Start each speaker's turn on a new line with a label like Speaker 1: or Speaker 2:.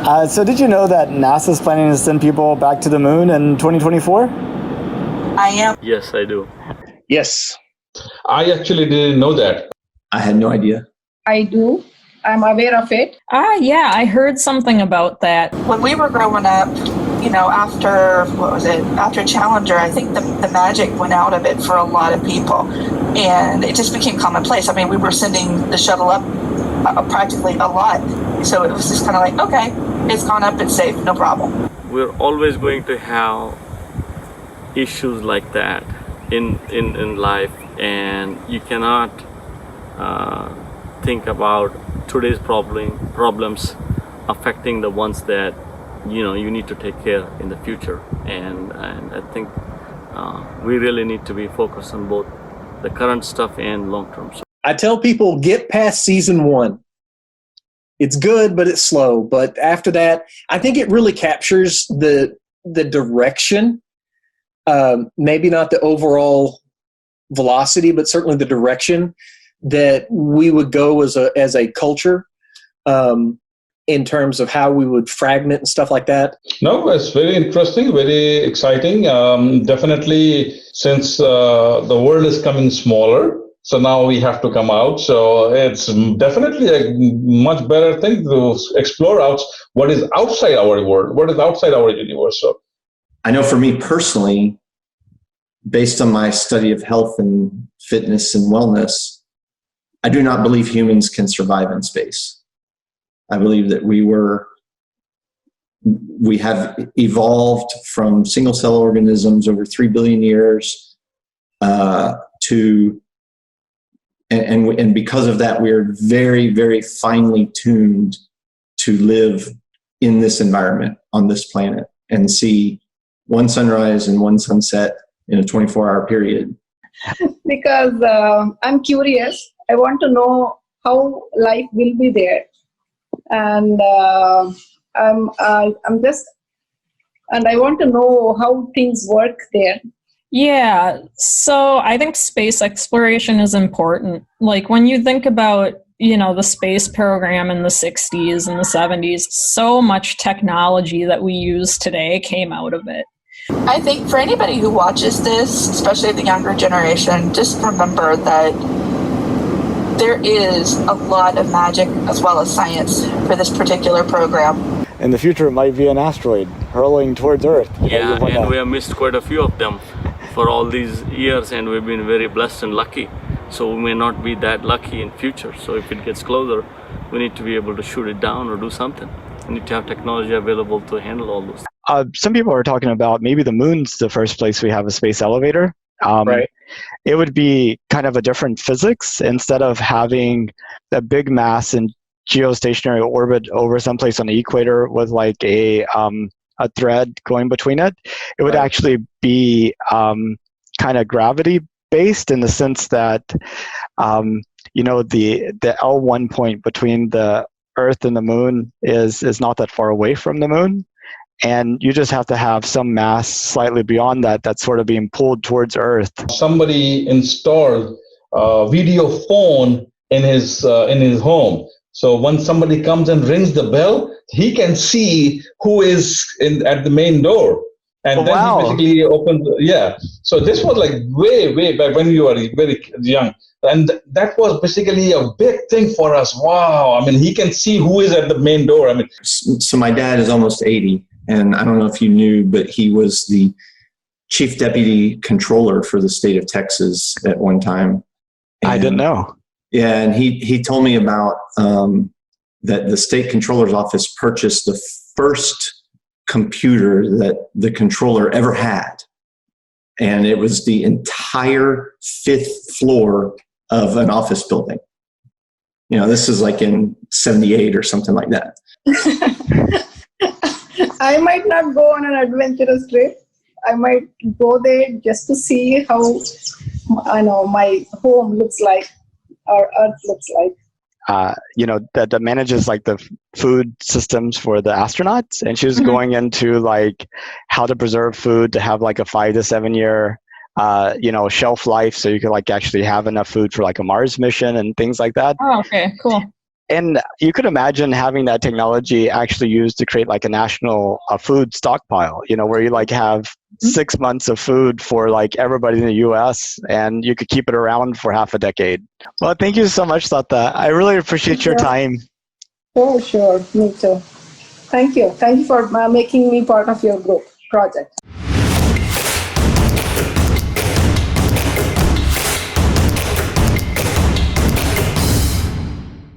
Speaker 1: So did you know that NASA's planning to send people back to the moon in 2024?
Speaker 2: I am.
Speaker 3: Yes, I do.
Speaker 4: Yes.
Speaker 5: I actually didn't know that.
Speaker 6: I had no idea.
Speaker 7: I do. I'm aware of it.
Speaker 8: Yeah, I heard something about that.
Speaker 2: When we were growing up, after Challenger, I think the magic went out of it for a lot of people. And it just became commonplace. I mean, we were sending the shuttle up practically a lot. So it was just kind of like, okay, it's gone up, it's safe, no problem.
Speaker 3: We're always going to have issues like that in life, and you cannot think about today's problems affecting the ones that you need to take care in the future. And I think we really need to be focused on both the current stuff and long term.
Speaker 4: I tell people, get past season 1. It's good, but it's slow. But after that, I think it really captures the direction. Maybe not the overall velocity, but certainly the direction that we would go as a culture, in terms of how we would fragment and stuff like that.
Speaker 5: No, it's very interesting, very exciting. Definitely, since the world is coming smaller, so now we have to come out. So it's definitely a much better thing to explore out what is outside our world, what is outside our universe. So
Speaker 6: I know for me personally, based on my study of health and fitness and wellness, I do not believe humans can survive in space. I believe that we have evolved from single cell organisms over 3 billion years and because of that, we are very, very finely tuned to live in this environment on this planet and see one sunrise and one sunset in a 24-hour period.
Speaker 7: Because I'm curious. I want to know how life will be there. And I want to know how things work there.
Speaker 8: Yeah, so I think space exploration is important. Like when you think about, the space program in the 60s and the 70s, so much technology that we use today came out of it.
Speaker 2: I think for anybody who watches this, especially the younger generation, just remember that there is a lot of magic as well as science for this particular program.
Speaker 1: In the future, it might be an asteroid hurling towards Earth.
Speaker 3: Yeah, and we have missed quite a few of them for all these years, and we've been very blessed and lucky. So we may not be that lucky in future. So if it gets closer, we need to be able to shoot it down or do something. We need to have technology available to handle all those.
Speaker 1: Some people are talking about maybe the moon's the first place we have a space elevator.
Speaker 4: Right.
Speaker 1: It would be kind of a different physics. Instead of having a big mass in geostationary orbit over someplace on the equator with like a thread going between it, it would actually be kind of gravity based in the sense that the L1 point between the Earth and the moon is not that far away from the moon. And you just have to have some mass slightly beyond that that's sort of being pulled towards Earth.
Speaker 5: somebody installed a video phone in his home. So when somebody comes and rings the bell, he can see who is at the main door. And then he basically opens, So this was like way back when you were very young. And that was basically a big thing for us. Wow. I mean, he can see who is at the main door. I mean,
Speaker 6: So my dad is almost 80, and I don't know if you knew, but he was the chief deputy controller for the state of Texas at one time.
Speaker 1: I didn't know.
Speaker 6: Yeah, and he told me about that the state controller's office purchased the first computer that the controller ever had. And it was the entire 5th floor of an office building. This is like in 78 or something like that.
Speaker 7: I might not go on an adventurous trip. I might go there just to see how my home looks like, or Earth looks like.
Speaker 1: That manages like the food systems for the astronauts, and she was going into like how to preserve food to have like a 5 to 7 year shelf life, so you could like actually have enough food for like a Mars mission and things like that.
Speaker 8: Oh, okay, cool.
Speaker 1: And you could imagine having that technology actually used to create like a national food stockpile, where you like have 6 months of food for like everybody in the US, and you could keep it around for half a decade. Well, thank you so much, Lata. I really appreciate your time.
Speaker 7: Oh, sure. Me too. Thank you. Thank you for making me part of your group project.